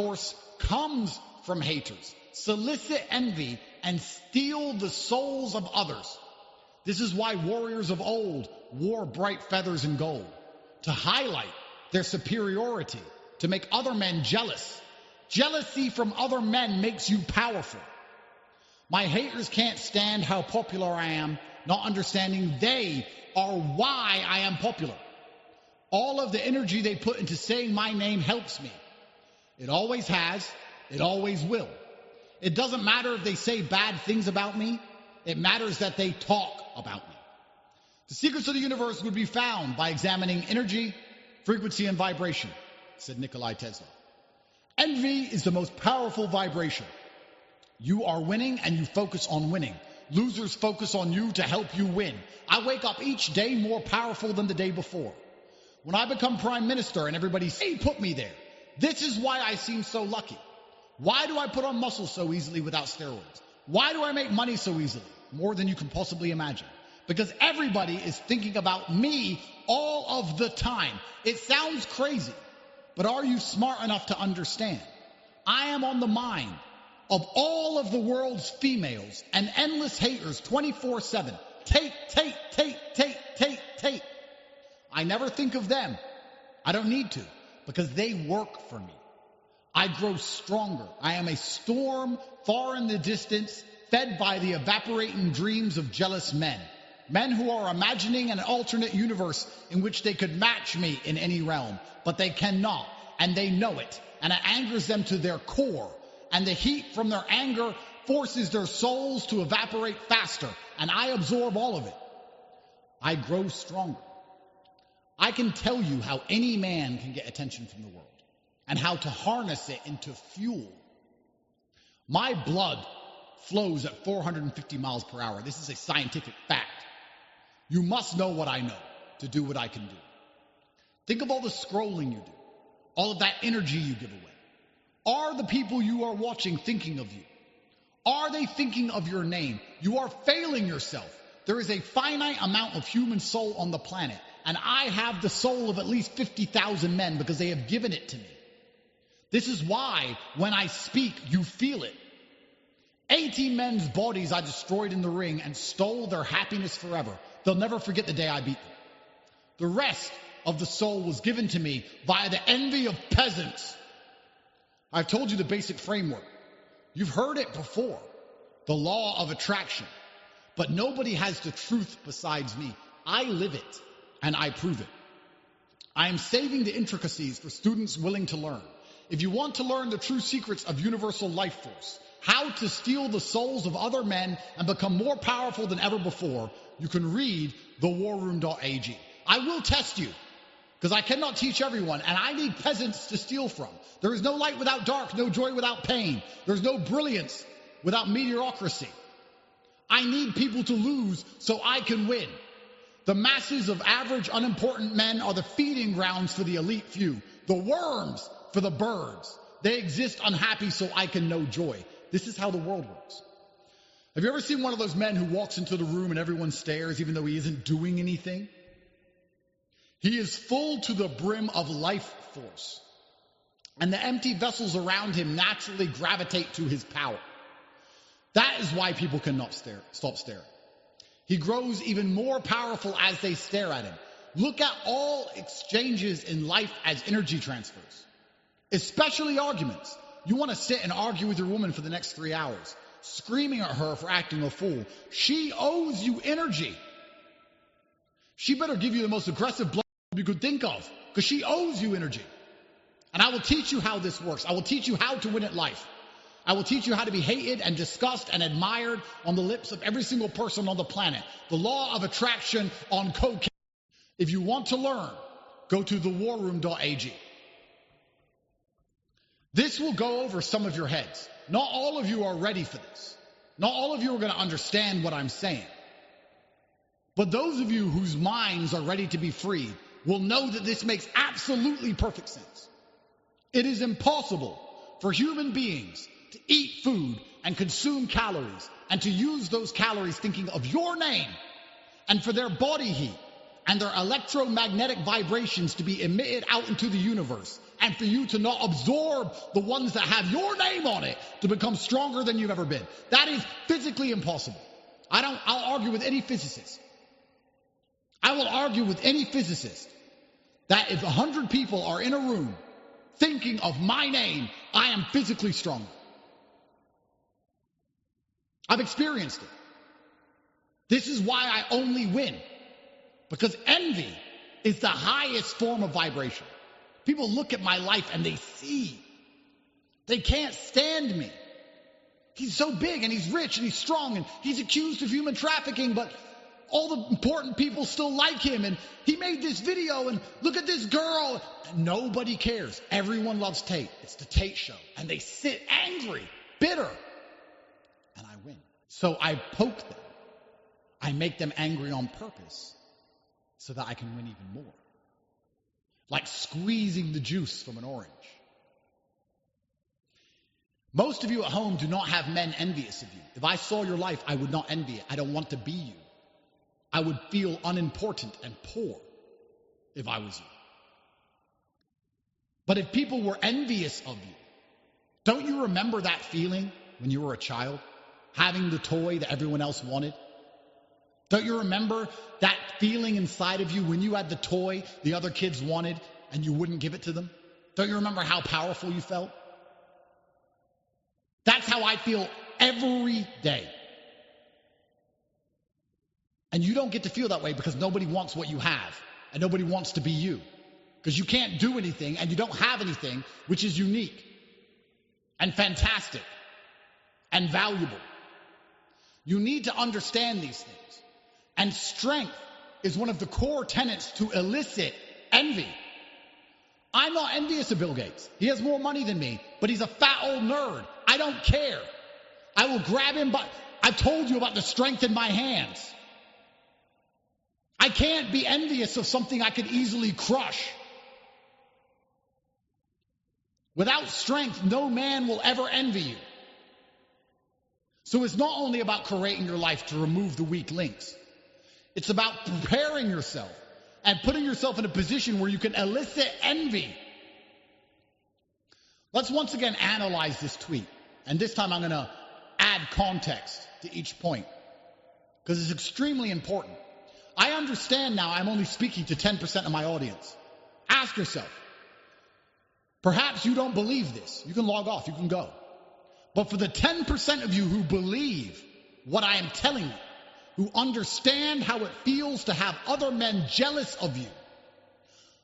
Force comes from haters, solicit envy, and steal the souls of others. This is why warriors of old wore bright feathers and gold, to highlight their superiority, to make other men jealous. Jealousy from other men makes you powerful. My haters can't stand how popular I am, not understanding they are why I am popular. All of the energy they put into saying my name helps me. It always has, it always will. It doesn't matter if they say bad things about me, it matters that they talk about me. The secrets of the universe would be found by examining energy, frequency, and vibration, said Nikola Tesla. Envy is the most powerful vibration. You are winning and you focus on winning. Losers focus on you to help you win. I wake up each day more powerful than the day before. When I become prime minister and everybody says, "Hey, put me there," this is why I seem so lucky. Why do I put on muscle so easily without steroids? Why do I make money so easily? More than you can possibly imagine. Because everybody is thinking about me all of the time. It sounds crazy, but are you smart enough to understand? I am on the mind of all of the world's females and endless haters 24/7. Take. I never think of them. I don't need to, because they work for me. I grow stronger. I am a storm far in the distance, fed by the evaporating dreams of jealous men. Men who are imagining an alternate universe in which they could match me in any realm, but they cannot, and they know it, and it angers them to their core, and the heat from their anger forces their souls to evaporate faster, and I absorb all of it. I grow stronger. I can tell you how any man can get attention from the world, and how to harness it into fuel. My blood flows at 450 miles per hour. This is a scientific fact. You must know what I know to do what I can do. Think of all the scrolling you do, all of that energy you give away. Are the people you are watching thinking of you? Are they thinking of your name? You are failing yourself. There is a finite amount of human soul on the planet, and I have the soul of at least 50,000 men because they have given it to me. This is why when I speak, you feel it. 18 men's bodies I destroyed in the ring and stole their happiness forever. They'll never forget the day I beat them. The rest of the soul was given to me via the envy of peasants. I've told you the basic framework. You've heard it before. The law of attraction. But nobody has the truth besides me. I live it, and I prove it. I am saving the intricacies for students willing to learn. If you want to learn the true secrets of universal life force, how to steal the souls of other men and become more powerful than ever before, you can read thewarroom.ag. I will test you, because I cannot teach everyone, and I need peasants to steal from. There is no light without dark, no joy without pain. There's no brilliance without mediocrity. I need people to lose so I can win. The masses of average, unimportant men are the feeding grounds for the elite few, the worms for the birds. They exist unhappy so I can know joy. This is how the world works. Have you ever seen one of those men who walks into the room and everyone stares even though he isn't doing anything? He is full to the brim of life force, and the empty vessels around him naturally gravitate to his power. That is why people cannot stop staring. He grows even more powerful as they stare at him. Look at all exchanges in life as energy transfers, especially arguments. You want to sit and argue with your woman for the next 3 hours, screaming at her for acting a fool. She owes you energy. She better give you the most aggressive blow you could think of, because she owes you energy. And I will teach you how this works. I will teach you how to win at life. I will teach you how to be hated and discussed and admired on the lips of every single person on the planet. The law of attraction on cocaine. If you want to learn, go to thewarroom.ag. This will go over some of your heads. Not all of you are ready for this. Not all of you are going to understand what I'm saying. But those of you whose minds are ready to be freed will know that this makes absolutely perfect sense. It is impossible for human beings to eat food and consume calories and to use those calories thinking of your name, and for their body heat and their electromagnetic vibrations to be emitted out into the universe and for you to not absorb the ones that have your name on it to become stronger than you've ever been. That is physically impossible. I'll argue with any physicist. I will argue with any physicist that if 100 people are in a room thinking of my name, I am physically stronger. I've experienced it. This is why I only win. Because envy is the highest form of vibration. People look at my life and they see. They can't stand me. He's so big and he's rich and he's strong and he's accused of human trafficking, but all the important people still like him, and he made this video, and look at this girl. And nobody cares. Everyone loves Tate. It's the Tate show. And they sit angry, bitter, and I win. So I poke them. I make them angry on purpose so that I can win even more. Like squeezing the juice from an orange. Most of you at home do not have men envious of you. If I saw your life, I would not envy it. I don't want to be you. I would feel unimportant and poor if I was you. But if people were envious of you, don't you remember that feeling when you were a child? Having the toy that everyone else wanted? Don't you remember that feeling inside of you when you had the toy the other kids wanted and you wouldn't give it to them? Don't you remember how powerful you felt? That's how I feel every day. And you don't get to feel that way because nobody wants what you have. And nobody wants to be you. Because you can't do anything and you don't have anything which is unique and fantastic and valuable. You need to understand these things. And strength is one of the core tenets to elicit envy. I'm not envious of Bill Gates. He has more money than me, but he's a fat old nerd. I don't care. I will grab him by... I've told you about the strength in my hands. I can't be envious of something I could easily crush. Without strength, no man will ever envy you. So it's not only about creating your life to remove the weak links. It's about preparing yourself and putting yourself in a position where you can elicit envy. Let's once again analyze this tweet. And this time I'm going to add context to each point because it's extremely important. I understand now I'm only speaking to 10% of my audience. Ask yourself, perhaps you don't believe this. You can log off, you can go. But for the 10% of you who believe what I am telling you, who understand how it feels to have other men jealous of you,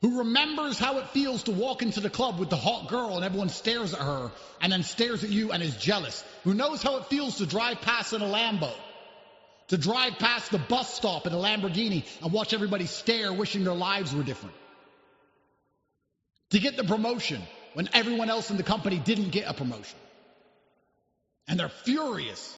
who remembers how it feels to walk into the club with the hot girl and everyone stares at her and then stares at you and is jealous, who knows how it feels to drive past in a Lambo, to drive past the bus stop in a Lamborghini and watch everybody stare wishing their lives were different, to get the promotion when everyone else in the company didn't get a promotion. And they're furious